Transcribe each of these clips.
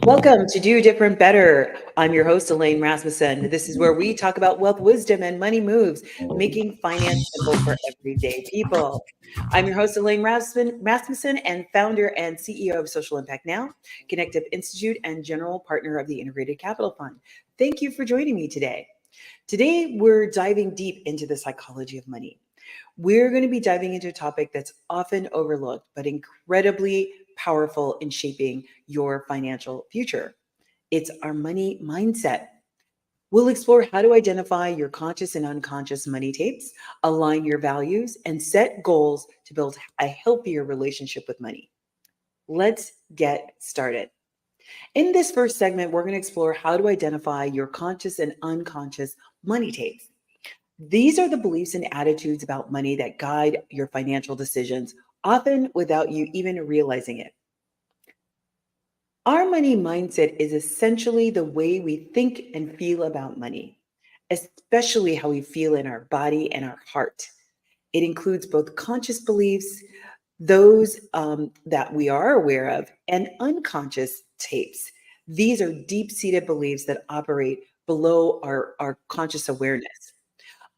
Welcome to Do Different Better. I'm your host, Elaine Rasmussen. This is where we talk about wealth, wisdom, and money moves, making finance simple for everyday people. I'm your host, Elaine Rasmussen, and founder and CEO of Social Impact Now, Connective Institute, and general partner of the Integrated Capital Fund. Thank you for joining me today. Today, we're diving deep into the psychology of money. We're going to be diving into a topic that's often overlooked, but incredibly powerful in shaping your financial future. It's our money mindset. We'll explore how to identify your conscious and unconscious money tapes, align your values, and set goals to build a healthier relationship with money. Let's get started. In this first segment, we're going to explore how to identify your conscious and unconscious money tapes. These are the beliefs and attitudes about money that guide your financial decisions, often without you even realizing it. Our money mindset is essentially the way we think and feel about money, especially how we feel in our body and our heart. It includes both conscious beliefs, those that we are aware of, and unconscious tapes. These are deep seated beliefs that operate below our conscious awareness.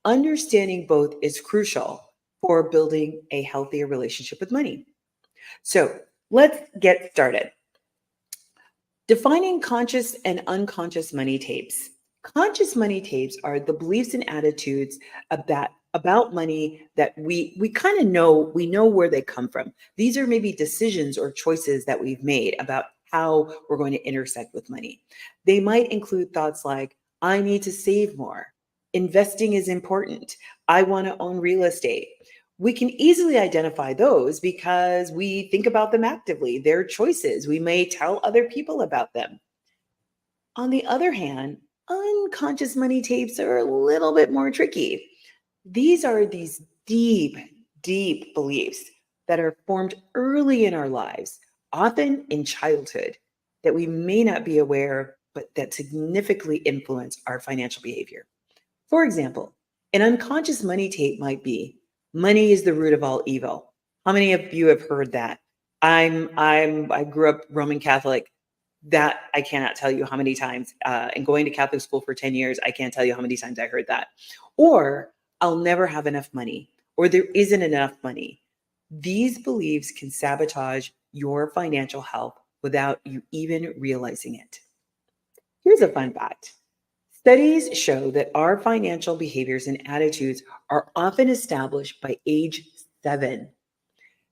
Understanding both is crucial for building a healthier relationship with money. So let's get started. Defining conscious and unconscious money tapes. Conscious money tapes are the beliefs and attitudes about money that we kind of know, we know where they come from. These are maybe decisions or choices that we've made about how we're going to intersect with money. They might include thoughts like, I need to save more. Investing is important. I want to own real estate. We can easily identify those because we think about them actively. They're choices. We may tell other people about them. On the other hand, unconscious money tapes are a little bit more tricky. These are these deep, deep beliefs that are formed early in our lives, often in childhood, that we may not be aware of, but that significantly influence our financial behavior. For example, an unconscious money tape might be, money is the root of all evil. How many of you have heard that? I grew up Roman Catholic. That I cannot tell you how many times, and going to Catholic school for 10 years, I can't tell you how many times I heard that. Or I'll never have enough money, or there isn't enough money. These beliefs can sabotage your financial health without you even realizing it. Here's a fun fact. Studies show that our financial behaviors and attitudes are often established by age 7.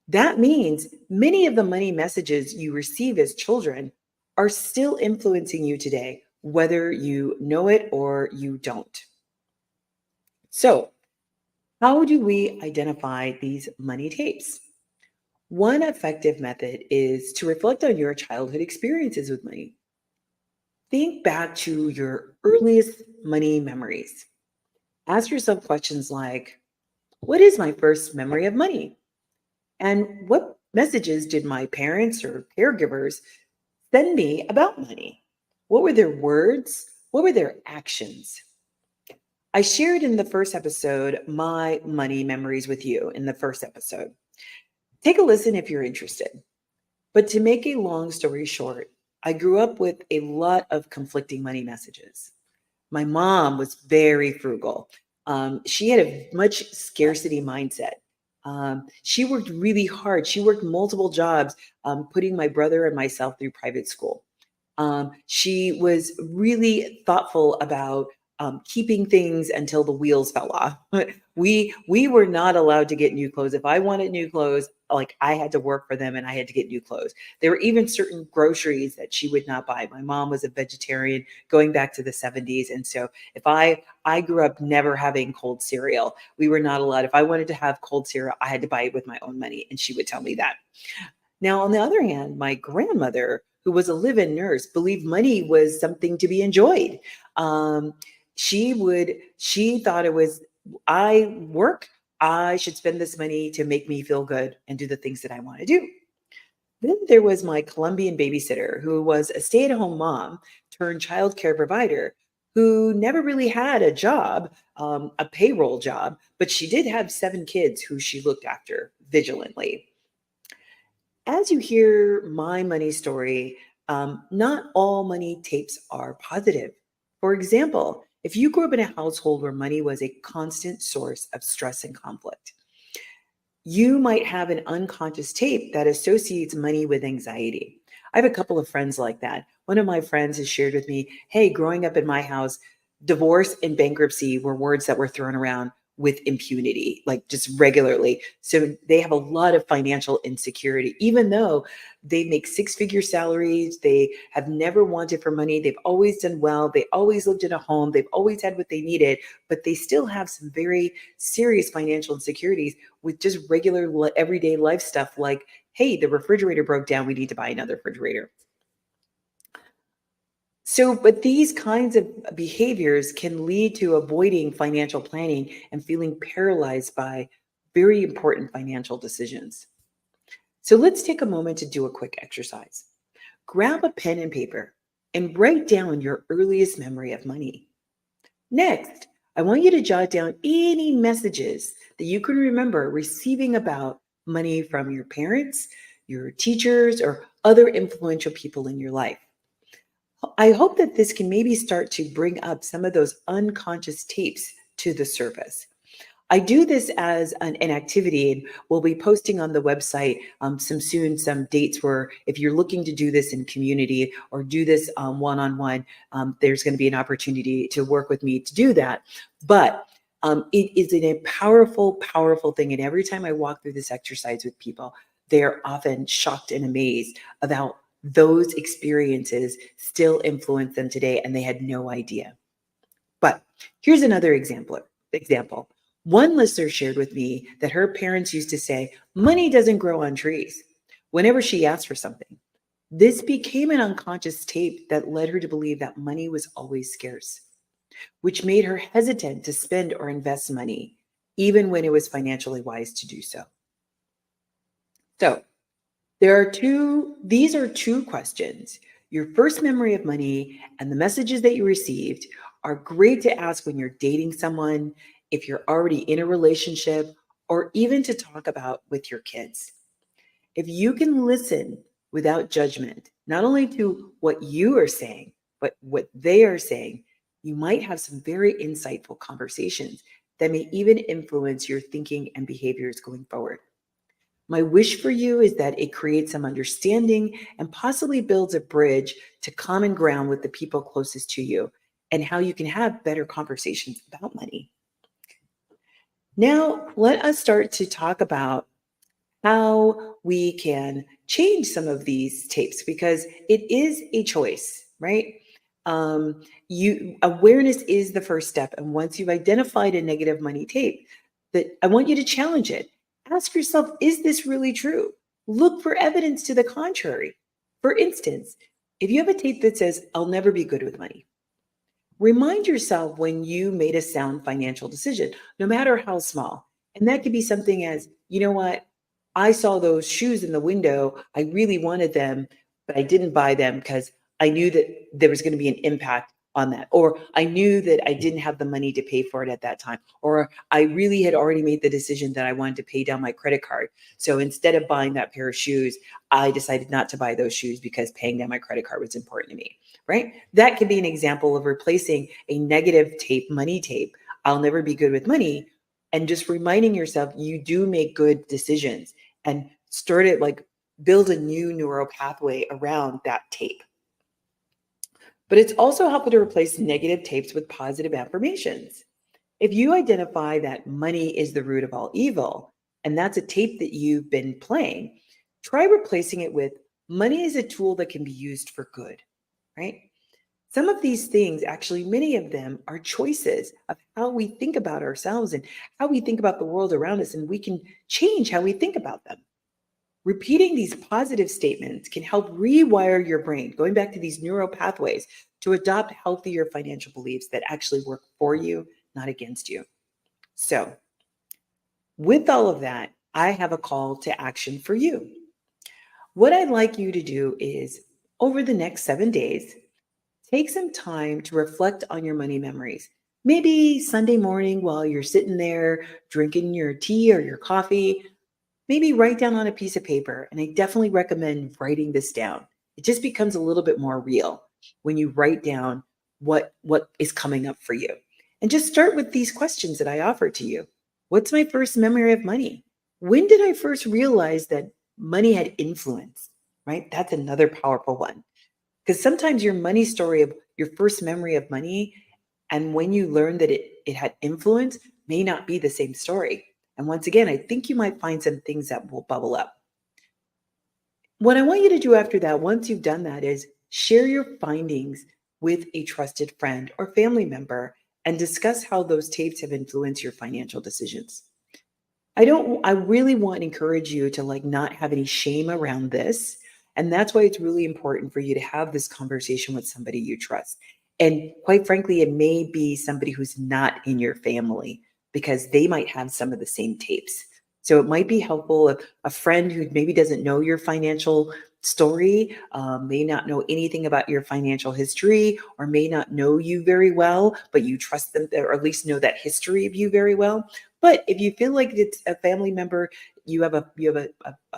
That means many of the money messages you receive as children are still influencing you today, whether you know it or you don't. So, how do we identify these money tapes? One effective method is to reflect on your childhood experiences with money. Think back to your earliest money memories. Ask yourself questions like, what is my first memory of money? And what messages did my parents or caregivers send me about money? What were their words? What were their actions? I shared in the first episode my money memories with you in the first episode. Take a listen if you're interested. But to make a long story short, I grew up with a lot of conflicting money messages. My mom was very frugal. She had a much scarcity mindset. She worked really hard. She worked multiple jobs, putting my brother and myself through private school. She was really thoughtful about keeping things until the wheels fell off. We were not allowed to get new clothes. If I wanted new clothes, like I had to work for them and I had to get new clothes. There were even certain groceries that she would not buy. My mom was a vegetarian going back to the 70s. And so if I grew up never having cold cereal, we were not allowed. If I wanted to have cold cereal, I had to buy it with my own money. And she would tell me that. Now, on the other hand, my grandmother, who was a live-in nurse, believed money was something to be enjoyed. She thought it was, I work, I should spend this money to make me feel good and do the things that I want to do. Then there was my Colombian babysitter, who was a stay-at-home mom turned childcare provider, who never really had a job, a payroll job, but she did have 7 kids who she looked after vigilantly. As you hear my money story, Not all money tapes are positive. For example, if you grew up in a household where money was a constant source of stress and conflict, you might have an unconscious tape that associates money with anxiety. I have a couple of friends like that. One of my friends has shared with me, hey, growing up in my house, divorce and bankruptcy were words that were thrown around with impunity, like just regularly. So they have a lot of financial insecurity, even though they make six-figure salaries. They have never wanted for money. They've always done well. They always lived in a home. They've always had what they needed, but they still have some very serious financial insecurities with just regular everyday life stuff like, hey, the refrigerator broke down. We need to buy another refrigerator. So, but these kinds of behaviors can lead to avoiding financial planning and feeling paralyzed by very important financial decisions. So, let's take a moment to do a quick exercise. Grab a pen and paper and write down your earliest memory of money. Next, I want you to jot down any messages that you can remember receiving about money from your parents, your teachers, or other influential people in your life. I hope that this can maybe start to bring up some of those unconscious tapes to the surface. I do this as an activity, and we'll be posting on the website some dates where if you're looking to do this in community or do this one-on-one, there's going to be an opportunity to work with me to do that. But it is a powerful, powerful thing. And every time I walk through this exercise with people, they're often shocked and amazed about those experiences still influence them today, and they had no idea. But here's another example. One listener shared with me that her parents used to say, money doesn't grow on trees, whenever she asked for something. This became an unconscious tape that led her to believe that money was always scarce, which made her hesitant to spend or invest money, even when it was financially wise to do so. So these are two questions. Your first memory of money and the messages that you received are great to ask when you're dating someone, if you're already in a relationship, or even to talk about with your kids. If you can listen without judgment, not only to what you are saying, but what they are saying, you might have some very insightful conversations that may even influence your thinking and behaviors going forward. My wish for you is that it creates some understanding and possibly builds a bridge to common ground with the people closest to you and how you can have better conversations about money. Now, let us start to talk about how we can change some of these tapes because it is a choice, right? Awareness is the first step. And once you've identified a negative money tape, that I want you to challenge it. Ask yourself, is this really true? Look for evidence to the contrary. For instance, if you have a tape that says, I'll never be good with money, remind yourself when you made a sound financial decision, no matter how small. And that could be something as, you know what? I saw those shoes in the window. I really wanted them, but I didn't buy them because I knew that there was going to be an impact on that. Or I knew that I didn't have the money to pay for it at that time. Or I really had already made the decision that I wanted to pay down my credit card. So instead of buying that pair of shoes, I decided not to buy those shoes because paying down my credit card was important to me, right? That could be an example of replacing a negative tape, money tape, I'll never be good with money, and just reminding yourself you do make good decisions and start it like build a new neural pathway around that tape. But it's also helpful to replace negative tapes with positive affirmations. If you identify that money is the root of all evil, and that's a tape that you've been playing, try replacing it with money is a tool that can be used for good, right? Some of these things, actually, many of them are choices of how we think about ourselves and how we think about the world around us, and we can change how we think about them. Repeating these positive statements can help rewire your brain, going back to these neural pathways, to adopt healthier financial beliefs that actually work for you, not against you. So, with all of that, I have a call to action for you. What I'd like you to do is, over the next 7 days, take some time to reflect on your money memories. Maybe Sunday morning while you're sitting there drinking your tea or your coffee, maybe write down on a piece of paper. And I definitely recommend writing this down. It just becomes a little bit more real when you write down what is coming up for you. And just start with these questions that I offer to you. What's my first memory of money? When did I first realize that money had influence? Right? That's another powerful one. Because sometimes your money story of your first memory of money and when you learn that it had influence may not be the same story. And once again, I think you might find some things that will bubble up. What I want you to do after that, once you've done that, is share your findings with a trusted friend or family member and discuss how those tapes have influenced your financial decisions. I really want to encourage you to like not have any shame around this. And that's why it's really important for you to have this conversation with somebody you trust. And quite frankly, it may be somebody who's not in your family because they might have some of the same tapes. So it might be helpful if a friend who maybe doesn't know your financial story, may not know anything about your financial history, or may not know you very well, but you trust them, or at least know that history of you very well. But if you feel like it's a family member, you have a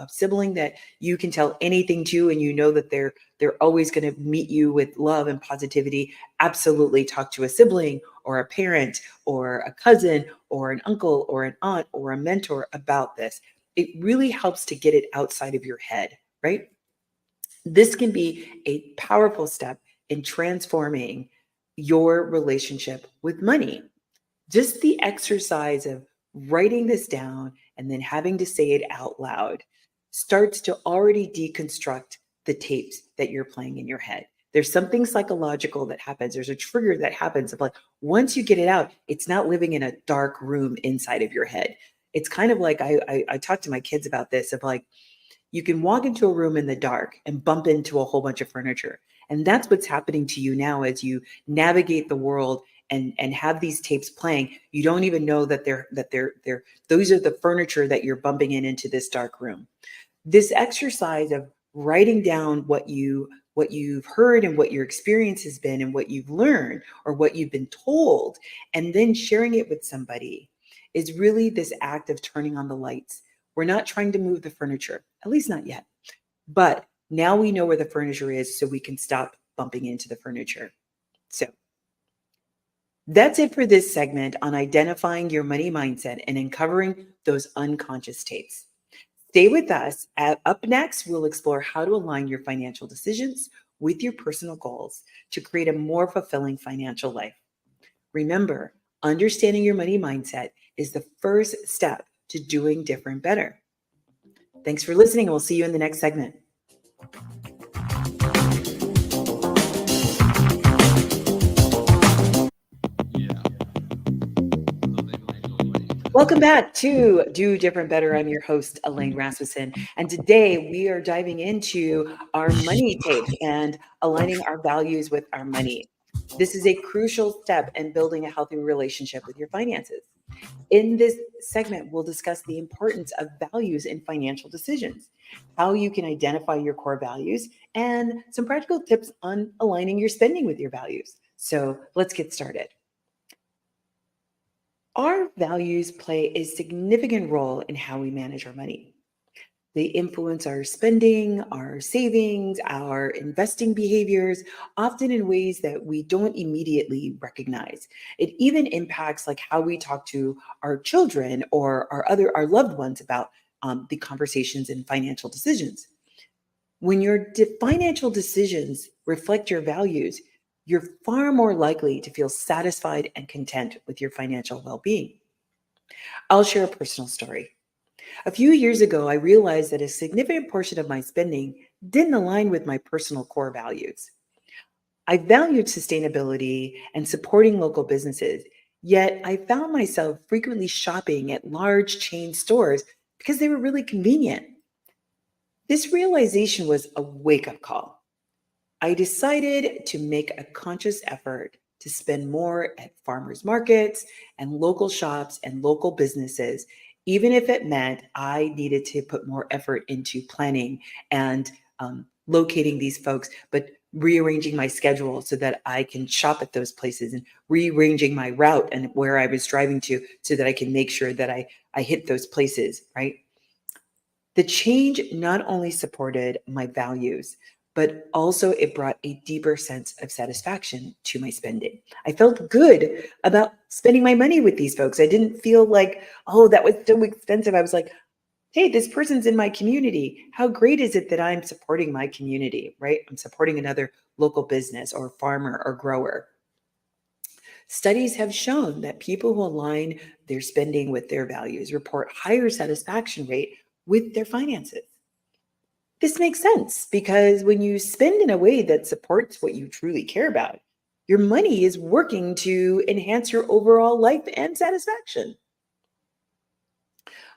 sibling that you can tell anything to, and you know that they're always going to meet you with love and positivity, absolutely talk to a sibling or a parent or a cousin or an uncle or an aunt or a mentor about this. It really helps to get it outside of your head, right? This can be a powerful step in transforming your relationship with money. Just the exercise of writing this down and then having to say it out loud starts to already deconstruct the tapes that you're playing in your head. There's something psychological that happens. There's a trigger that happens of like, once you get it out, it's not living in a dark room inside of your head. It's kind of like I talk to my kids about this of like, you can walk into a room in the dark and bump into a whole bunch of furniture. And that's what's happening to you now as you navigate the world and have these tapes playing. You don't even know that they're those are the furniture that you're bumping into this dark room. This exercise of writing down what you've heard and what your experience has been and what you've learned or what you've been told, and then sharing it with somebody is really this act of turning on the lights. We're not trying to move the furniture, at least not yet. But now we know where the furniture is, so we can stop bumping into the furniture. So that's it for this segment on identifying your money mindset and uncovering those unconscious tapes. Stay with us. Up next, we'll explore how to align your financial decisions with your personal goals to create a more fulfilling financial life. Remember, understanding your money mindset is the first step to doing different better. Thanks for listening, and we'll see you in the next segment. Welcome back to Do Different Better. I'm your host, Elaine Rasmussen. And today we are diving into our money tapes and aligning our values with our money. This is a crucial step in building a healthy relationship with your finances. In this segment, we'll discuss the importance of values in financial decisions, how you can identify your core values, and some practical tips on aligning your spending with your values. So let's get started. Our values play a significant role in how we manage our money. They influence our spending, our savings, our investing behaviors, often in ways that we don't immediately recognize. It even impacts like how we talk to our children or our loved ones about the conversations and financial decisions. When your financial decisions reflect your values, you're far more likely to feel satisfied and content with your financial well-being. I'll share a personal story. A few years ago, I realized that a significant portion of my spending didn't align with my personal core values. I valued sustainability and supporting local businesses, yet I found myself frequently shopping at large chain stores because they were really convenient. This realization was a wake-up call. I decided to make a conscious effort to spend more at farmers markets and local shops and local businesses, even if it meant I needed to put more effort into planning and locating these folks, but rearranging my schedule so that I can shop at those places and rearranging my route and where I was driving to so that I can make sure that I hit those places, right? The change not only supported my values, but also it brought a deeper sense of satisfaction to my spending. I felt good about spending my money with these folks. I didn't feel like, oh, that was so expensive. I was like, hey, this person's in my community. How great is it that I'm supporting my community, right? I'm supporting another local business or farmer or grower. Studies have shown that people who align their spending with their values report higher satisfaction rate with their finances. This makes sense because when you spend in a way that supports what you truly care about, your money is working to enhance your overall life and satisfaction.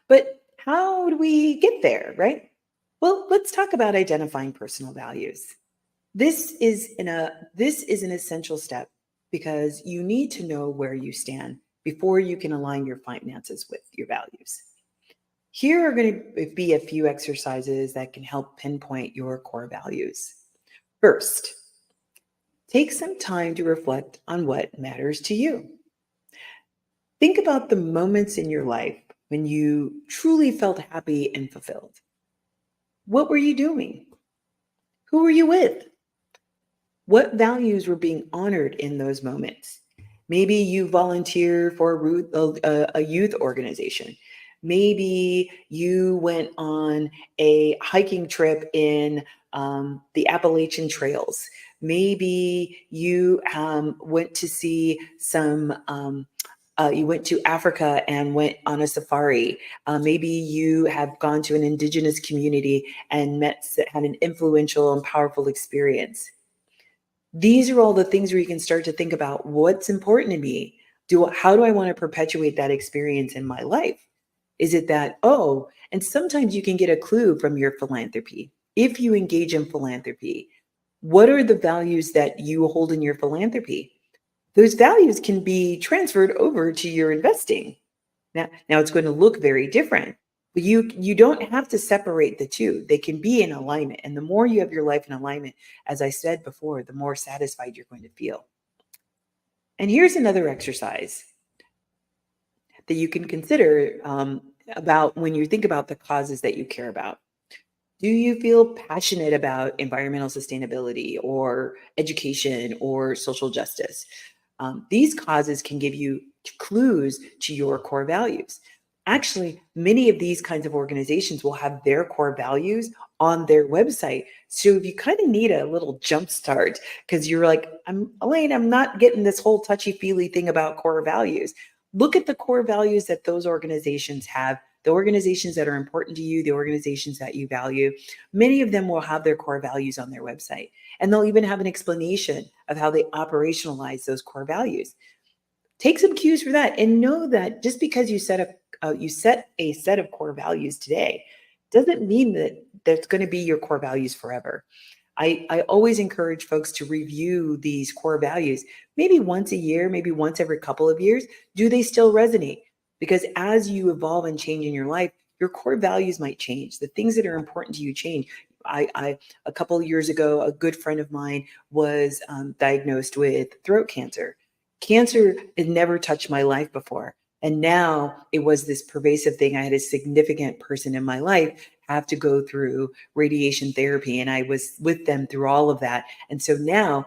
But how do we get there, right? Well, let's talk about identifying personal values. This is an essential step because you need to know where you stand before you can align your finances with your values. Here are going to be a few exercises that can help pinpoint your core values. First, take some time to reflect on what matters to you. Think about the moments in your life when you truly felt happy and fulfilled. What were you doing? Who were you with? What values were being honored in those moments? Maybe you volunteer for a youth organization. Maybe you went on a hiking trip in the Appalachian Trails. Maybe you went to see you went to Africa and went on a safari. Maybe you have gone to an indigenous community and had an influential and powerful experience. These are all the things where you can start to think about what's important to me. How do I want to perpetuate that experience in my life? Is it that, oh, and sometimes you can get a clue from your philanthropy. If you engage in philanthropy, what are the values that you hold in your philanthropy? Those values can be transferred over to your investing. Now it's going to look very different, but you don't have to separate the two. They can be in alignment. And the more you have your life in alignment, as I said before, the more satisfied you're going to feel. And here's another exercise that you can consider about when you think about the causes that you care about. Do you feel passionate about environmental sustainability or education or social justice? These causes can give you clues to your core values. Actually, many of these kinds of organizations will have their core values on their website. So if you kind of need a little jump start because you're like, Elaine, I'm not getting this whole touchy-feely thing about core values. Look at the core values that those organizations have, the organizations that are important to you, the organizations that you value. Many of them will have their core values on their website, and they'll even have an explanation of how they operationalize those core values. Take some cues for that, and know that just because you set a set of core values today doesn't mean that that's going to be your core values forever. I always encourage folks to review these core values maybe once a year, maybe once every couple of years. Do they still resonate? Because as you evolve and change in your life, your core values might change. The things that are important to you change. A couple of years ago, a good friend of mine was diagnosed with throat cancer. Cancer had never touched my life before. And now it was this pervasive thing. I had a significant person in my life have to go through radiation therapy, and I was with them through all of that. And so now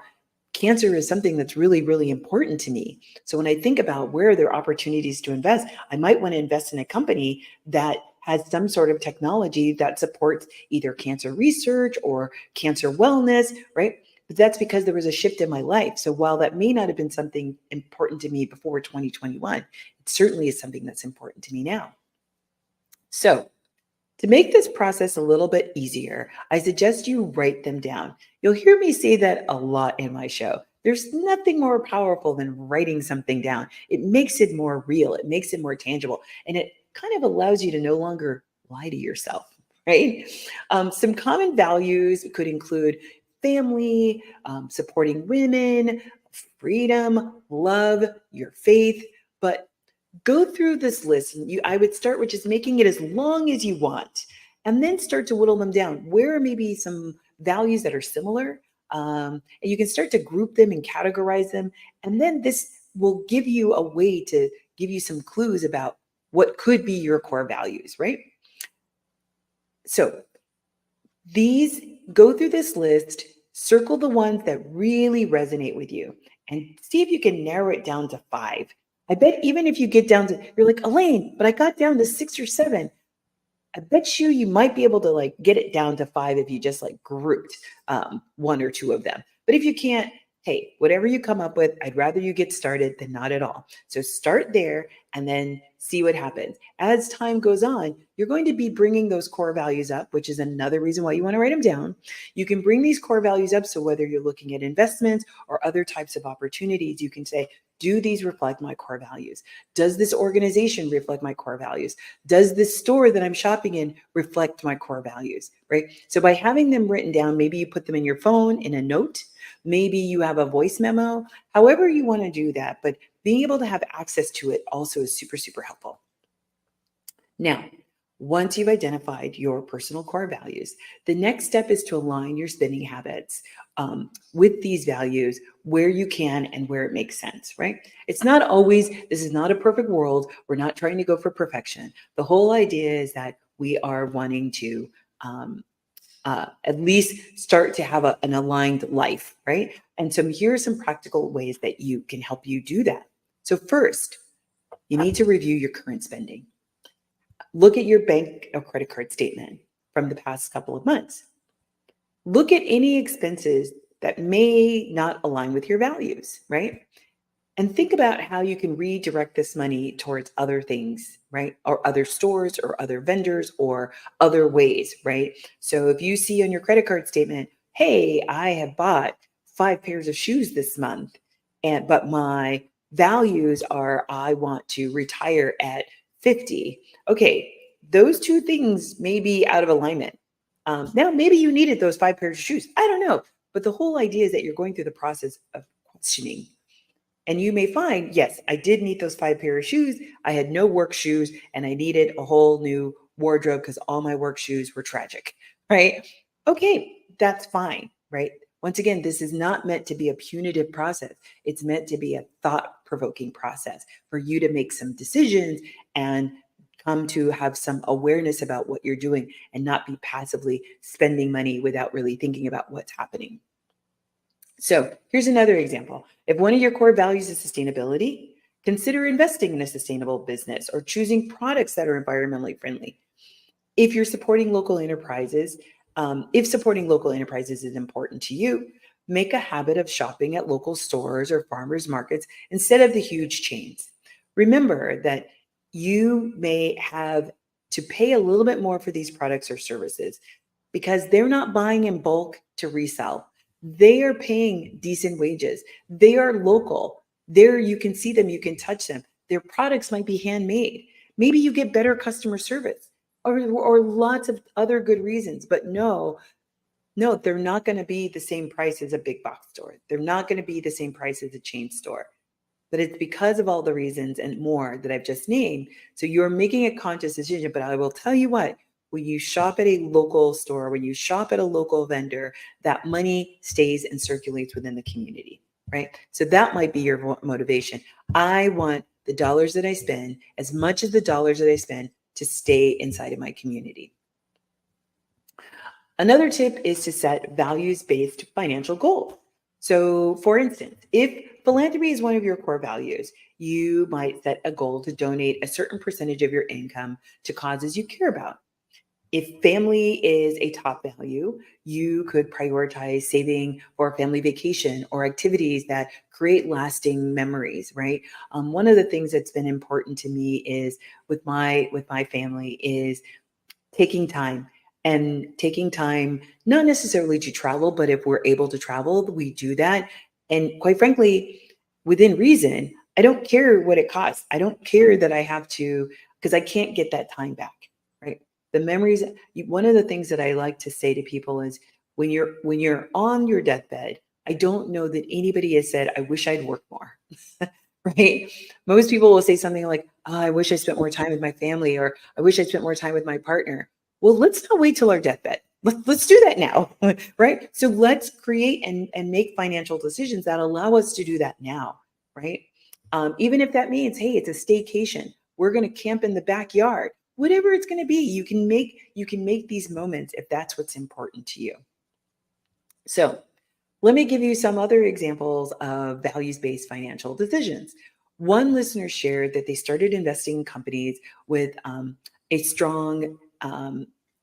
cancer is something that's really, really important to me. So when I think about where there are opportunities to invest, I might want to invest in a company that has some sort of technology that supports either cancer research or cancer wellness, right? But that's because there was a shift in my life. So while that may not have been something important to me before 2021, it certainly is something that's important to me now. So to make this process a little bit easier, I suggest you write them down. You'll hear me say that a lot in my show. There's nothing more powerful than writing something down. It makes it more real, it makes it more tangible, and it kind of allows you to no longer lie to yourself, right? Some common values could include family, supporting women, freedom, love, your faith, but go through this list. And I would start with just making it as long as you want, and then start to whittle them down. Where are maybe some values that are similar? And you can start to group them and categorize them. And then this will give you a way to give you some clues about what could be your core values, right? So These, go through this list, circle the ones that really resonate with you, and see if you can narrow it down to 5. I bet even if you get down to, you're like, Elaine, but I got down to 6 or 7. I bet you might be able to like get it down to 5 if you just like grouped one or two of them. But if you can't, hey, whatever you come up with, I'd rather you get started than not at all. So start there and then see what happens. As time goes on, you're going to be bringing those core values up, which is another reason why you want to write them down. You can bring these core values up. So whether you're looking at investments or other types of opportunities, you can say, do these reflect my core values? Does this organization reflect my core values? Does this store that I'm shopping in reflect my core values, right? So by having them written down, maybe you put them in your phone in a note, maybe you have a voice memo, however you want to do that, but being able to have access to it also is super, super helpful. Now, once you've identified your personal core values, the next step is to align your spending habits with these values where you can and where it makes sense, right? It's not always, this is not a perfect world. We're not trying to go for perfection. The whole idea is that we are wanting to at least start to have an aligned life, right? And so here are some practical ways that you can help you do that. So first, you need to review your current spending. Look at your bank or credit card statement from the past couple of months. Look at any expenses that may not align with your values, right? And think about how you can redirect this money towards other things, right? Or other stores or other vendors or other ways, right? So if you see on your credit card statement, hey, I have bought 5 pairs of shoes this month, but my values are I want to retire at 50. Okay, those two things may be out of alignment. Now, maybe you needed those 5 pairs of shoes. I don't know. But the whole idea is that you're going through the process of questioning. And you may find, yes, I did need those 5 pair of shoes. I had no work shoes and I needed a whole new wardrobe because all my work shoes were tragic, right? Okay, that's fine, right? Once again, this is not meant to be a punitive process. It's meant to be a thought-provoking process for you to make some decisions and come to have some awareness about what you're doing and not be passively spending money without really thinking about what's happening. So here's another example. If one of your core values is sustainability, consider investing in a sustainable business or choosing products that are environmentally friendly. If you're supporting local enterprises, if supporting local enterprises is important to you, make a habit of shopping at local stores or farmers markets instead of the huge chains. Remember that you may have to pay a little bit more for these products or services because they're not buying in bulk to resell. They are paying decent wages. They are local. There you can see them, you can touch them. Their products might be handmade. Maybe you get better customer service or lots of other good reasons. But no, they're not going to be the same price as a big box store. They're not going to be the same price as a chain store. But it's because of all the reasons and more that I've just named. So you're making a conscious decision. But I will tell you what, when you shop at a local store, when you shop at a local vendor, that money stays and circulates within the community, right? So that might be your motivation. I want the dollars that I spend, as much as the dollars that I spend, to stay inside of my community. Another tip is to set values-based financial goals. So for instance, if philanthropy is one of your core values, you might set a goal to donate a certain percentage of your income to causes you care about. If family is a top value, you could prioritize saving for a family vacation or activities that create lasting memories, right? One of the things that's been important to me is with my family is taking time not necessarily to travel, but if we're able to travel, we do that. And quite frankly, within reason, I don't care what it costs. I don't care that I have to, because I can't get that time back, right? The memories, one of the things that I like to say to people is when you're on your deathbed, I don't know that anybody has said, I wish I'd worked more. Right? Most people will say something like, oh, I wish I spent more time with my family, or I wish I spent more time with my partner. Well, let's not wait till our deathbed. Let's do that now, right? So let's create and make financial decisions that allow us to do that now, right? Even if that means, hey, it's a staycation. We're going to camp in the backyard. whatever it's going to be. You can make these moments if that's what's important to you. So let me give you some other examples of values-based financial decisions. One listener shared that they started investing in companies with a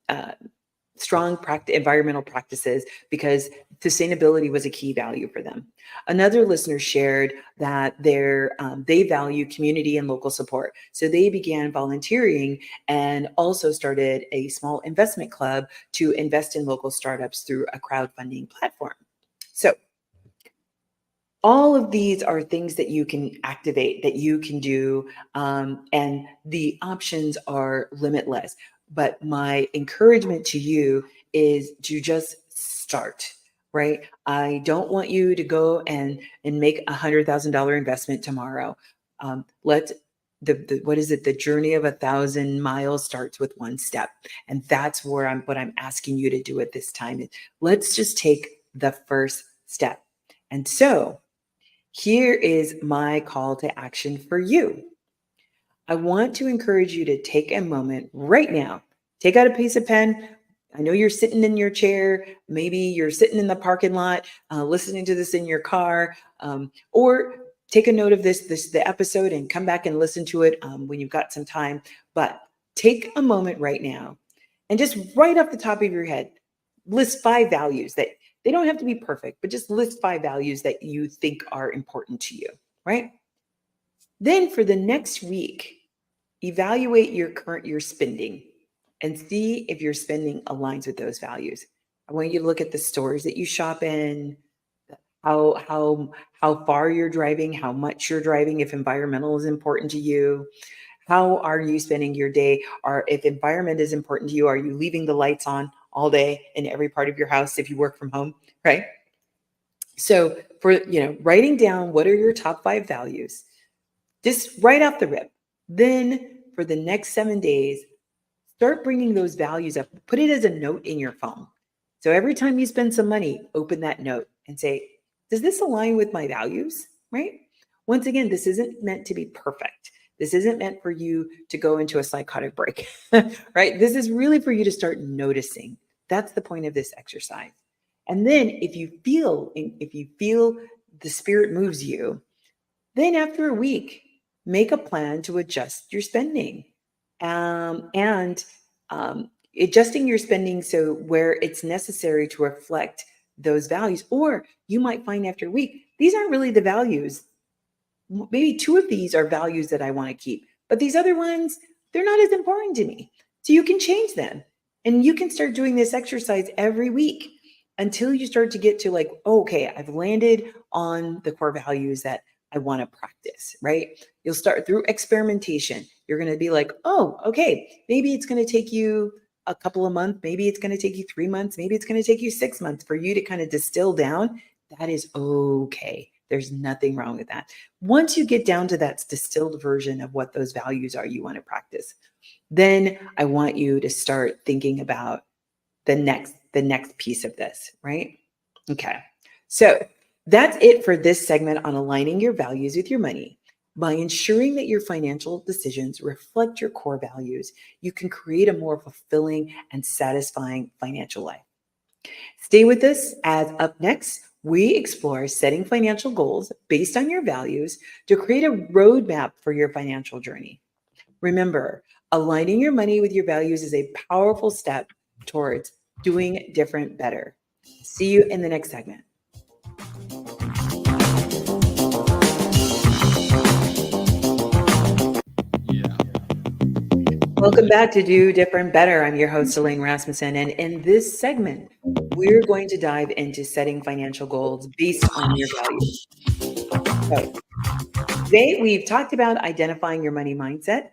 uh, strong environmental practices because sustainability was a key value for them. Another listener shared that they value community and local support. So they began volunteering and also started a small investment club to invest in local startups through a crowdfunding platform. So all of these are things that you can activate, that you can do, and the options are limitless. But my encouragement to you is to just start, right? I don't want you to go and make $100,000 investment tomorrow. Let the what is it? The journey of 1,000 miles starts with one step, and that's what I'm asking you to do at this time. Let's just take the first step. And so here is my call to action for you. I want to encourage you to take a moment right now. Take out a piece of pen. I know you're sitting in your chair. Maybe you're sitting in the parking lot, listening to this in your car, or take a note of the episode and come back and listen to it when you've got some time. But take a moment right now and just right off the top of your head, list 5 values that they don't have to be perfect, but just list 5 values that you think are important to you, right? Then for the next week, evaluate your spending and see if your spending aligns with those values. I want you to look at the stores that you shop in, how far you're driving, how much you're driving, if environmental is important to you. How are you spending your day? Or if environment is important to you, are you leaving the lights on all day in every part of your house if you work from home, right? So for, writing down what are your top 5 values, just right off the rip. Then for the next 7 days, start bringing those values up. Put it as a note in your phone. So every time you spend some money, open that note and say, does this align with my values, right? Once again, this isn't meant to be perfect. This isn't meant for you to go into a psychotic break, right? This is really for you to start noticing. That's the point of this exercise. And then if you feel the spirit moves you, then after a week, make a plan to adjust your spending. And adjusting your spending so where it's necessary to reflect those values. Or you might find after a week, these aren't really the values. Maybe 2 of these are values that I want to keep, but these other ones, they're not as important to me. So you can change them. And you can start doing this exercise every week until you start to get to like, oh, okay, I've landed on the core values that I want to practice, right? You'll start through experimentation. You're going to be like, oh, okay, maybe it's going to take you a couple of months. Maybe it's going to take you 3 months. Maybe it's going to take you 6 months for you to kind of distill down. That is okay. There's nothing wrong with that. Once you get down to that distilled version of what those values are you want to practice, then I want you to start thinking about the next piece of this, right? Okay. So that's it for this segment on aligning your values with your money. By ensuring that your financial decisions reflect your core values, you can create a more fulfilling and satisfying financial life. Stay with us as up next, we explore setting financial goals based on your values to create a roadmap for your financial journey. Remember, aligning your money with your values is a powerful step towards doing different better. See you in the next segment. Welcome back to Do Different Better. I'm your host, Elaine Rasmussen. And in this segment, we're going to dive into setting financial goals based on your values. So today, we've talked about identifying your money mindset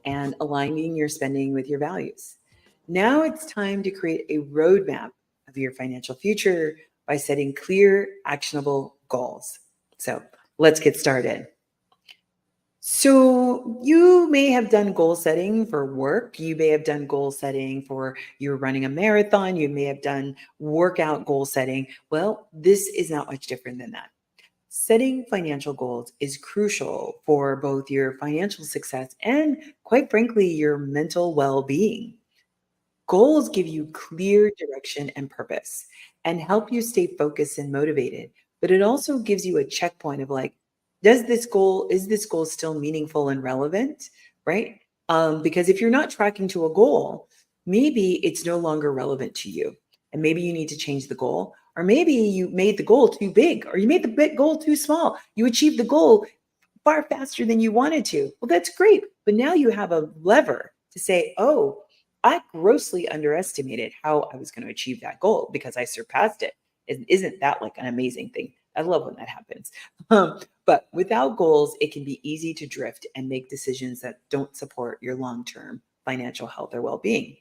and aligning your spending with your values. Now it's time to create a roadmap of your financial future by setting clear, actionable goals. So let's get started. So you may have done goal setting for work. You may have done goal setting for you're running a marathon. You may have done workout goal setting. Well, this is not much different than that. Setting financial goals is crucial for both your financial success and, quite frankly, your mental well being. Goals give you clear direction and purpose and help you stay focused and motivated. But it also gives you a checkpoint of like, is this goal still meaningful and relevant? Right? Because if you're not tracking to a goal, maybe it's no longer relevant to you. And maybe you need to change the goal. Or maybe you made the goal too big, or you made the big goal too small. You achieved the goal far faster than you wanted to. Well, that's great. But now you have a lever to say, oh, I grossly underestimated how I was going to achieve that goal because I surpassed it. Isn't that like an amazing thing? I love when that happens. But without goals, it can be easy to drift and make decisions that don't support your long term financial health or well being.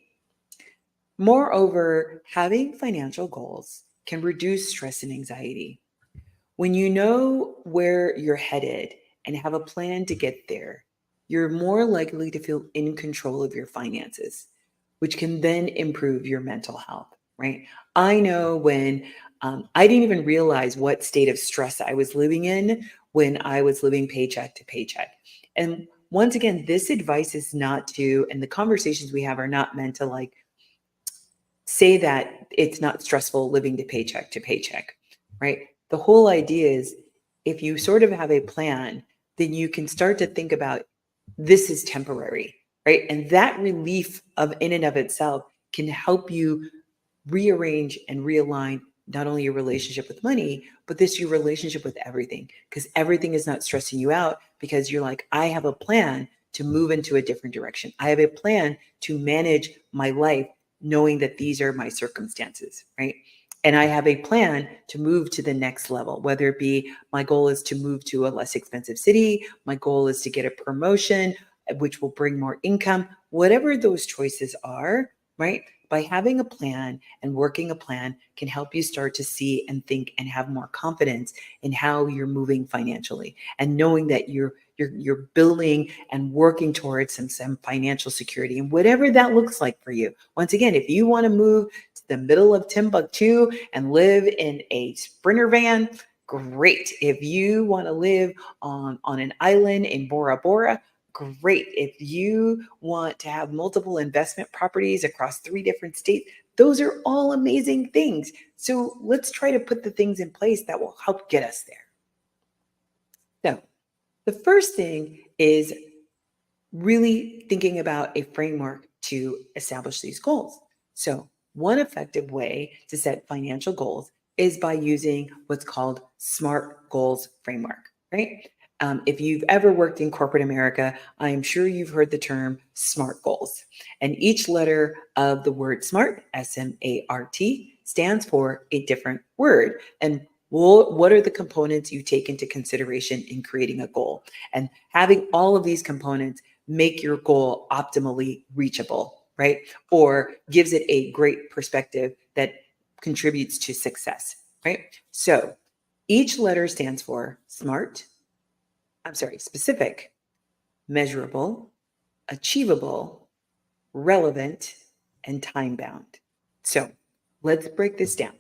Moreover, having financial goals can reduce stress and anxiety. When you know where you're headed and have a plan to get there, you're more likely to feel in control of your finances, which can then improve your mental health, right? I know when I didn't even realize what state of stress I was living in when I was living paycheck to paycheck. And once again, this advice is not to, and the conversations we have are not meant to like say that it's not stressful living to paycheck, right? The whole idea is if you sort of have a plan, then you can start to think about this is temporary, right? And that relief of in and of itself can help you rearrange and realign not only your relationship with money, but your relationship with everything, because everything is not stressing you out because you're like, I have a plan to move into a different direction. I have a plan to manage my life knowing that these are my circumstances, right? And I have a plan to move to the next level, whether it be my goal is to move to a less expensive city, my goal is to get a promotion, which will bring more income, whatever those choices are, right? By having a plan and working a plan can help you start to see and think and have more confidence in how you're moving financially and knowing that you're building and working towards some financial security and whatever that looks like for you. Once again, if you want to move to the middle of Timbuktu and live in a Sprinter van, great. If you want to live on an island in Bora Bora, great. If you want to have multiple investment properties across 3 different states, those are all amazing things. So let's try to put the things in place that will help get us there. So the first thing is really thinking about a framework to establish these goals. So one effective way to set financial goals is by using what's called SMART goals framework, right? If you've ever worked in corporate America, I'm sure you've heard the term SMART goals. And each letter of the word SMART, SMART, stands for a different word. And what are the components you take into consideration in creating a goal? And having all of these components make your goal optimally reachable, right? Or gives it a great perspective that contributes to success, right? So each letter stands for specific, measurable, achievable, relevant, and time bound. So let's break this down.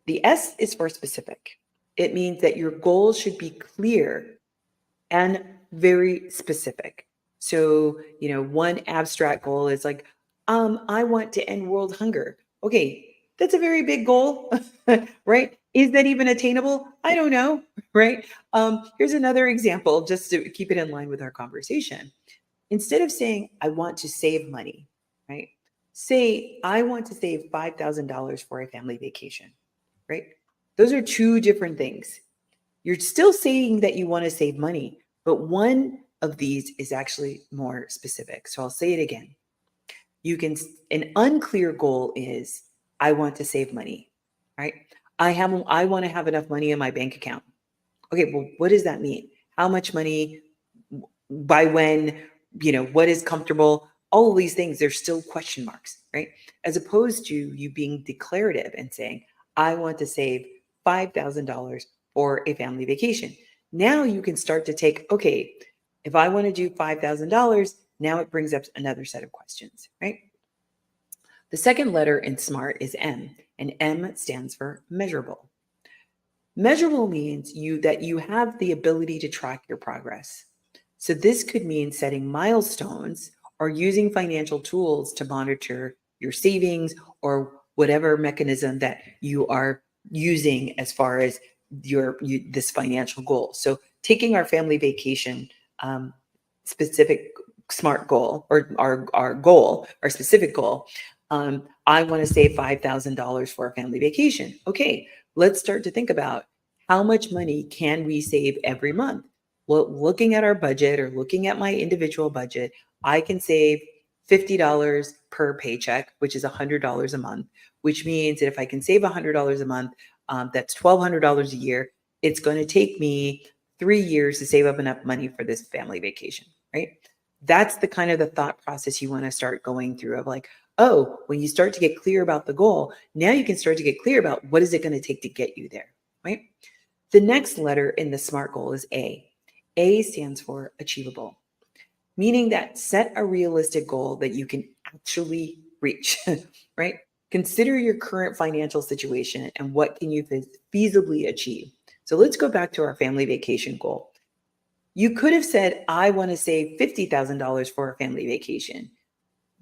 The S is for specific. It means that your goals should be clear and very specific. So, one abstract goal is like, I want to end world hunger. Okay, that's a very big goal, right? Is that even attainable? I don't know, right? Here's another example, just to keep it in line with our conversation. Instead of saying, I want to save money, right? Say, I want to save $5,000 for a family vacation, right? Those are two different things. You're still saying that you want to save money, but one of these is actually more specific. So I'll say it again. An unclear goal is, I want to save money, right? I want to have enough money in my bank account. Okay, well, what does that mean? How much money, by when, what is comfortable? All of these things, there's still question marks, right? As opposed to you being declarative and saying, I want to save $5,000 for a family vacation. Now you can start to take, okay, if I want to do $5,000, now it brings up another set of questions, right? The second letter in SMART is M, and M stands for measurable. Measurable means that you have the ability to track your progress. So this could mean setting milestones or using financial tools to monitor your savings or whatever mechanism that you are using as far as this financial goal. So taking our family vacation specific SMART goal, or our specific goal. I want to save $5,000 for a family vacation. Okay, let's start to think about how much money can we save every month. Well, looking at our budget or looking at my individual budget, I can save $50 per paycheck, which is $100 a month, which means that if I can save $100 a month, that's $1,200 a year. It's going to take me 3 years to save up enough money for this family vacation, right? That's the kind of the thought process you want to start going through of like, oh, when you start to get clear about the goal, now you can start to get clear about what is it going to take to get you there, right? The next letter in the SMART goal is A. A stands for achievable, meaning that set a realistic goal that you can actually reach, right? Consider your current financial situation and what can you feasibly achieve. So let's go back to our family vacation goal. You could have said, I want to save $50,000 for a family vacation.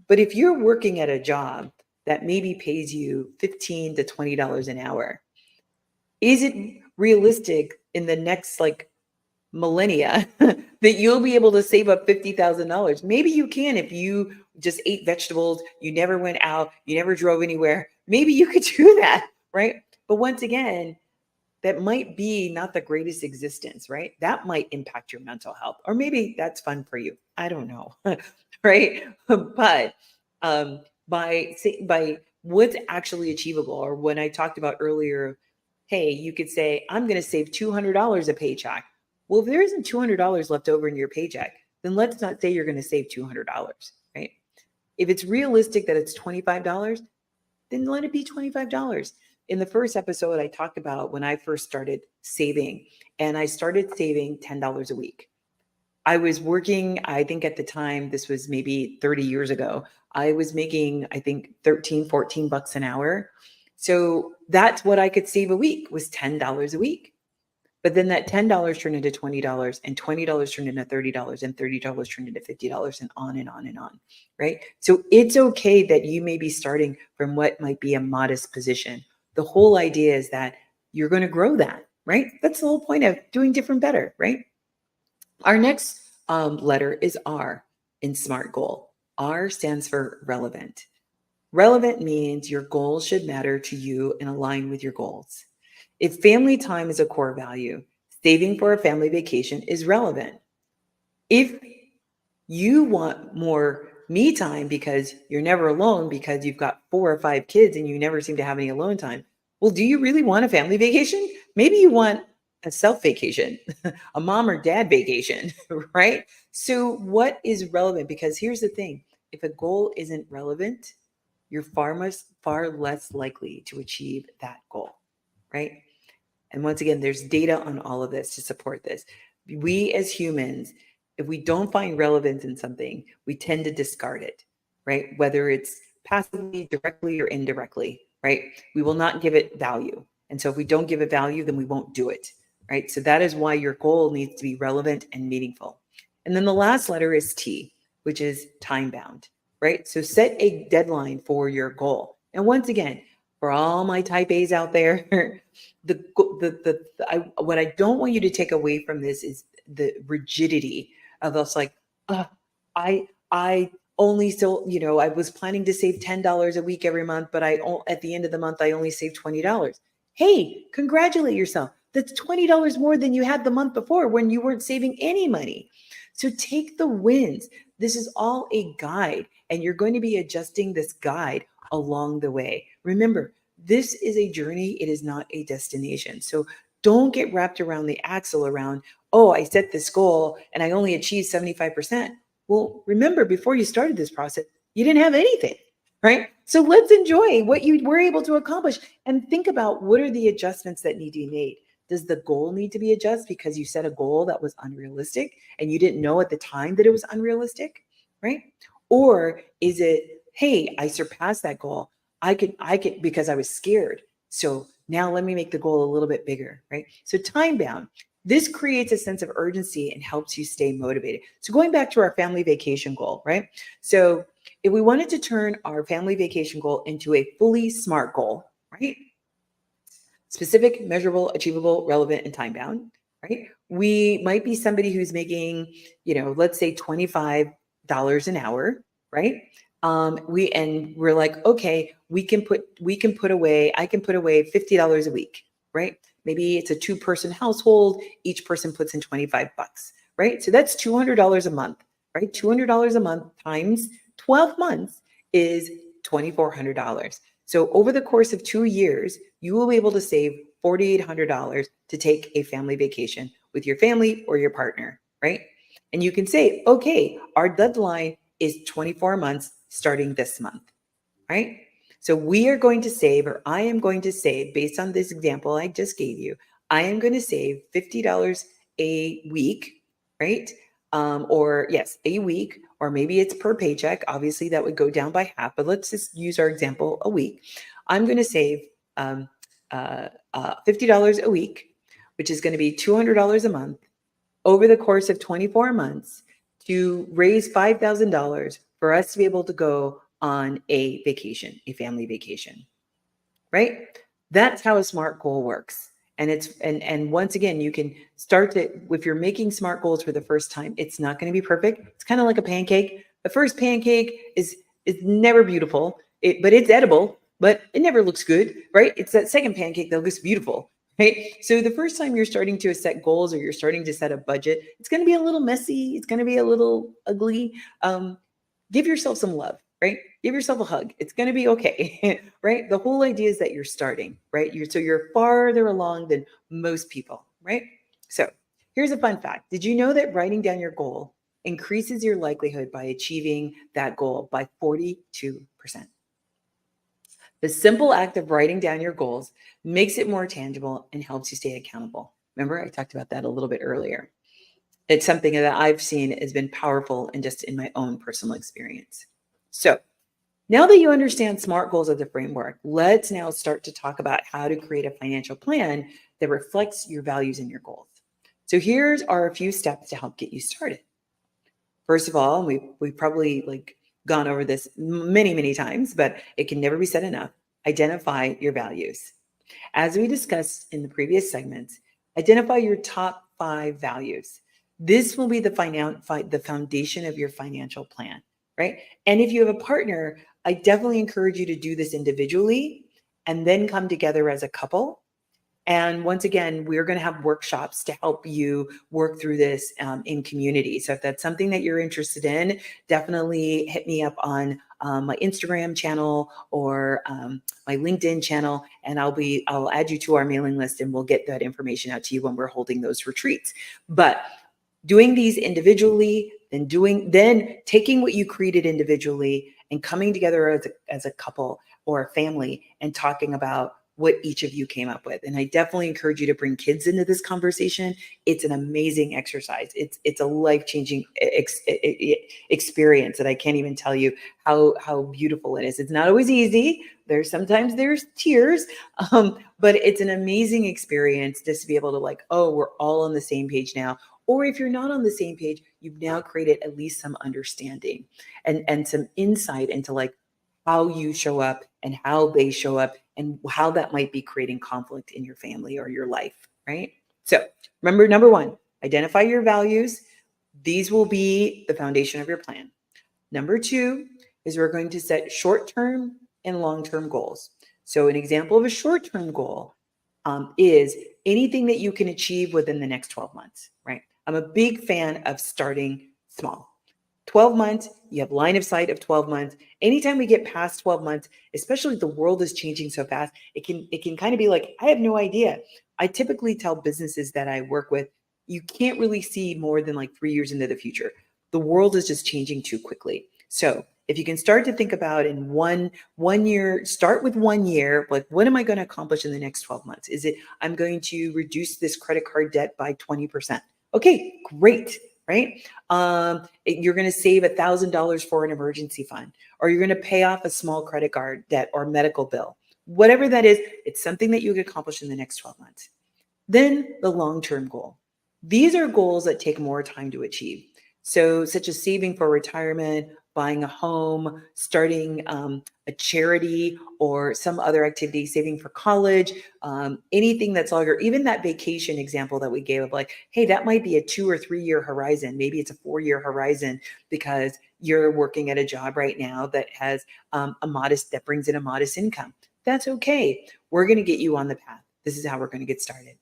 But if you're working at a job that maybe pays you $15 to $20 an hour, is it realistic in the next millennia that you'll be able to save up $50,000? Maybe you can if you just ate vegetables, you never went out, you never drove anywhere. Maybe you could do that, right? But once again, that might be not the greatest existence, right? That might impact your mental health, or maybe that's fun for you. I don't know, right? But by what's actually achievable, or when I talked about earlier, hey, you could say, I'm going to save $200 a paycheck. Well, if there isn't $200 left over in your paycheck, then let's not say you're going to save $200, right? If it's realistic that it's $25, then let it be $25. In the first episode, I talked about when I first started saving, and I started saving $10 a week. I was working, I think at the time, this was maybe 30 years ago, I was making, I think, 13, 14 bucks an hour. So that's what I could save a week, was $10 a week. But then that $10 turned into $20, and $20 turned into $30, and $30 turned into $50, and on and on and on, right? So it's okay that you may be starting from what might be a modest position. The whole idea is that you're going to grow that, right? That's the whole point of doing different better, right? Our next letter is R in SMART goal. R stands for relevant. Relevant means your goals should matter to you and align with your goals. If family time is a core value, saving for a family vacation is relevant. If you want more me time because you're never alone because you've got 4 or 5 kids and you never seem to have any alone time, well, do you really want a family vacation? Maybe you want a self vacation, a mom or dad vacation, right? So what is relevant? Because here's the thing, if a goal isn't relevant, you're far less likely to achieve that goal, right? And once again, there's data on all of this to support this. We as humans, if we don't find relevance in something, we tend to discard it, right? Whether it's passively, directly, or indirectly, right? We will not give it value. And so if we don't give it value, then we won't do it, right? So that is why your goal needs to be relevant and meaningful. And then the last letter is T, which is time bound, right? So set a deadline for your goal. And once again, for all my type A's out there, what I don't want you to take away from this is the rigidity of us, like, I only still, I was planning to save $10 a week every month, but at the end of the month, I only saved $20. Hey, congratulate yourself. That's $20 more than you had the month before when you weren't saving any money. So take the wins. This is all a guide, and you're going to be adjusting this guide along the way. Remember, this is a journey. It is not a destination. So don't get wrapped around the axle around, oh, I set this goal and I only achieved 75%. Well, remember, before you started this process, you didn't have anything, right? So let's enjoy what you were able to accomplish and think about what are the adjustments that need to be made. Does the goal need to be adjusted because you set a goal that was unrealistic and you didn't know at the time that it was unrealistic, right? Or is it, hey, I surpassed that goal. I could because I was scared. So Now let me make the goal a little bit bigger, right? So time bound. This creates a sense of urgency and helps you stay motivated. So going back to our family vacation goal, right? So if we wanted to turn our family vacation goal into a fully smart goal, right? Specific, measurable, achievable, relevant, and time bound, right? We might be somebody who's making, let's say $25 an hour, right? We're like, okay, I can put away $50 a week, right? Maybe it's a 2-person household. Each person puts in $25, right? So that's $200 a month, right? $200 a month times 12 months is $2,400. So over the course of 2 years, you will be able to save $4,800 to take a family vacation with your family or your partner, right? And you can say, okay, our deadline is 24 months starting this month, right? So we are going to save, or I am going to save, based on this example I just gave you, I am going to save $50 a week, right? Or yes, a week, or maybe it's per paycheck. Obviously, that would go down by half, but let's just use our example, a week. I'm going to save $50 a week, which is going to be $200 a month over the course of 24 months to raise $5,000 for us to be able to go on a vacation, a family vacation, right? That's how a SMART goal works. And once again, you can start to, if you're making SMART goals for the first time, it's not going to be perfect. It's kind of like a pancake. The first pancake is never beautiful, but it's edible, but it never looks good, right? It's that second pancake that looks beautiful, right? So the first time you're starting to set goals or you're starting to set a budget, it's going to be a little messy. It's going to be a little ugly. Give yourself some love, right? Give yourself a hug. It's going to be okay, right? The whole idea is that you're starting, right? You're farther along than most people, right? So here's a fun fact. Did you know that writing down your goal increases your likelihood by achieving that goal by 42%? The simple act of writing down your goals makes it more tangible and helps you stay accountable. Remember, I talked about that a little bit earlier. It's something that I've seen has been powerful and just in my own personal experience. So now that you understand SMART goals as a framework, let's now start to talk about how to create a financial plan that reflects your values and your goals. So here are a few steps to help get you started. First of all, we've probably gone over this many times, but it can never be said enough. Identify your values. As we discussed in the previous segments, identify your top 5 values. This will be the foundation of your financial plan, right? And if you have a partner, I definitely encourage you to do this individually and then come together as a couple. And once again, we're going to have workshops to help you work through this in community. So if that's something that you're interested in, definitely hit me up on my Instagram channel or my LinkedIn channel, and I'll add you to our mailing list, and we'll get that information out to you when we're holding those retreats. But doing these individually, then taking what you created individually and coming together as a couple or a family and talking about what each of you came up with. And I definitely encourage you to bring kids into this conversation. It's an amazing exercise. It's a life-changing experience that I can't even tell you how beautiful it is. It's not always easy. Sometimes there's tears, but it's an amazing experience just to be able to we're all on the same page now. Or if you're not on the same page, you've now created at least some understanding and some insight into how you show up and how they show up and how that might be creating conflict in your family or your life, right? So remember, number 1, identify your values. These will be the foundation of your plan. Number 2 is we're going to set short-term and long-term goals. So an example of a short-term goal is anything that you can achieve within the next 12 months, right? I'm a big fan of starting small. 12 months, you have line of sight of 12 months. Anytime we get past 12 months, especially the world is changing so fast, it can kind of be like, I have no idea. I typically tell businesses that I work with, you can't really see more than 3 years into the future. The world is just changing too quickly. So if you can start to think about in one year, start with 1 year, what am I going to accomplish in the next 12 months? Is it, I'm going to reduce this credit card debt by 20%. Okay, great. Right? You're going to save $1,000 for an emergency fund, or you're going to pay off a small credit card debt or medical bill. Whatever that is, it's something that you can accomplish in the next 12 months. Then the long-term goal. These are goals that take more time to achieve. So, such as saving for retirement, buying a home, starting a charity or some other activity, saving for college, anything that's longer, even that vacation example that we gave of like, hey, that might be a 2 or 3 year horizon. Maybe it's a 4 year horizon because you're working at a job right now that has that brings in a modest income. That's okay. We're going to get you on the path. This is how we're going to get started.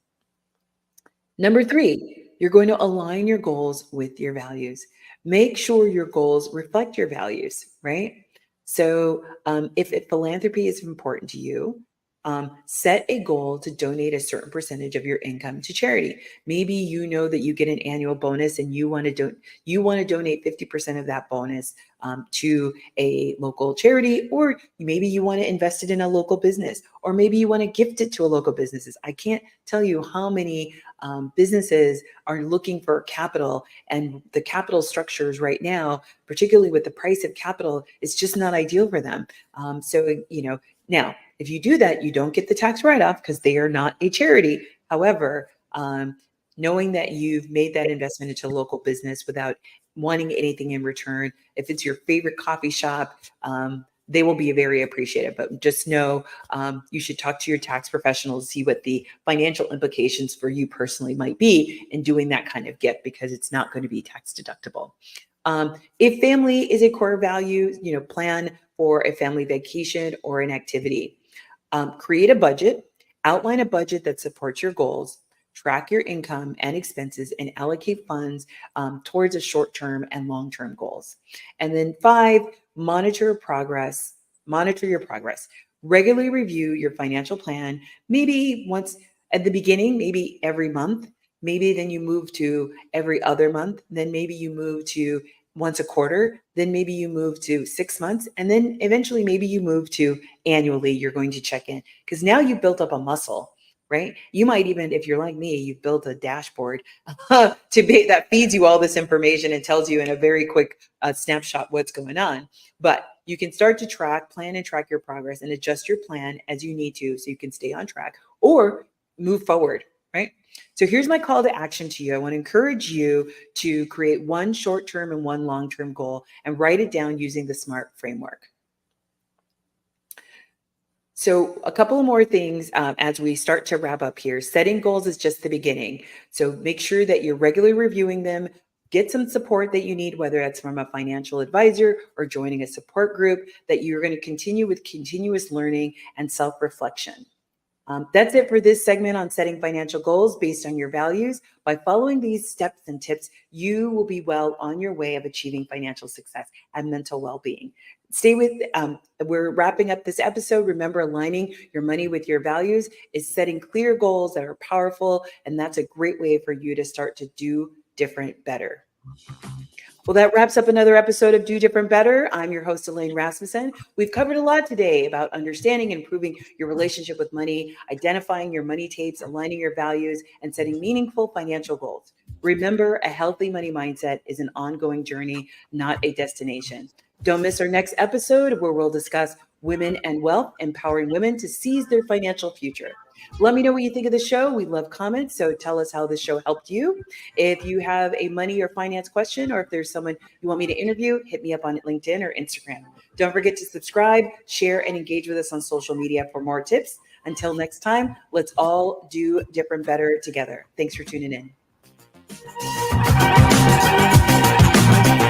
Number three, you're going to align your goals with your values. Make sure your goals reflect your values, right? So, if philanthropy is important to you, set a goal to donate a certain percentage of your income to charity. Maybe you know that you get an annual bonus, and you want to donate 50% of that bonus to a local charity, or maybe you want to invest it in a local business, or maybe you want to gift it to a local businesses. I can't tell you how many businesses are looking for capital, and the capital structures right now, particularly with the price of capital, is just not ideal for them. Now, if you do that, you don't get the tax write-off because they are not a charity. However, knowing that you've made that investment into a local business without wanting anything in return, if it's your favorite coffee shop, they will be very appreciative. But just know you should talk to your tax professional to see what the financial implications for you personally might be in doing that kind of gift, because it's not going to be tax deductible. If family is a core value, plan for a family vacation or an activity. Create a budget, outline a budget that supports your goals, track your income and expenses, and allocate funds towards a short-term and long-term goals. And then 5, monitor your progress. Regularly review your financial plan, maybe once at the beginning, maybe every month. Maybe then you move to every other month. Then maybe you move to once a quarter. Then maybe you move to 6 months. And then eventually maybe you move to annually. You're going to check in because now you've built up a muscle, right? You might even, if you're like me, you've built a dashboard that feeds you all this information and tells you in a very quick snapshot what's going on. But you can start to plan and track your progress and adjust your plan as you need to so you can stay on track or move forward, right? So here's my call to action to you. I want to encourage you to create one short-term and one long-term goal and write it down using the SMART framework. So a couple of more things as we start to wrap up here. Setting goals is just the beginning. So make sure that you're regularly reviewing them. Get some support that you need, whether that's from a financial advisor or joining a support group, that you're going to continue with continuous learning and self-reflection. That's it for this segment on setting financial goals based on your values. By following these steps and tips, you will be well on your way of achieving financial success and mental well-being. We're wrapping up this episode. Remember, aligning your money with your values is setting clear goals that are powerful, and that's a great way for you to start to do different better. Well, that wraps up another episode of Do Different Better. I'm your host, Elaine Rasmussen. We've covered a lot today about understanding and improving your relationship with money, identifying your money tapes, aligning your values, and setting meaningful financial goals. Remember, a healthy money mindset is an ongoing journey, not a destination. Don't miss our next episode where we'll discuss women and wealth, empowering women to seize their financial future. Let me know what you think of the show. We love comments, so tell us how this show helped you. If you have a money or finance question, or if there's someone you want me to interview, hit me up on LinkedIn or Instagram. Don't forget to subscribe, share, and engage with us on social media for more tips. Until next time, let's all do different better together. Thanks for tuning in.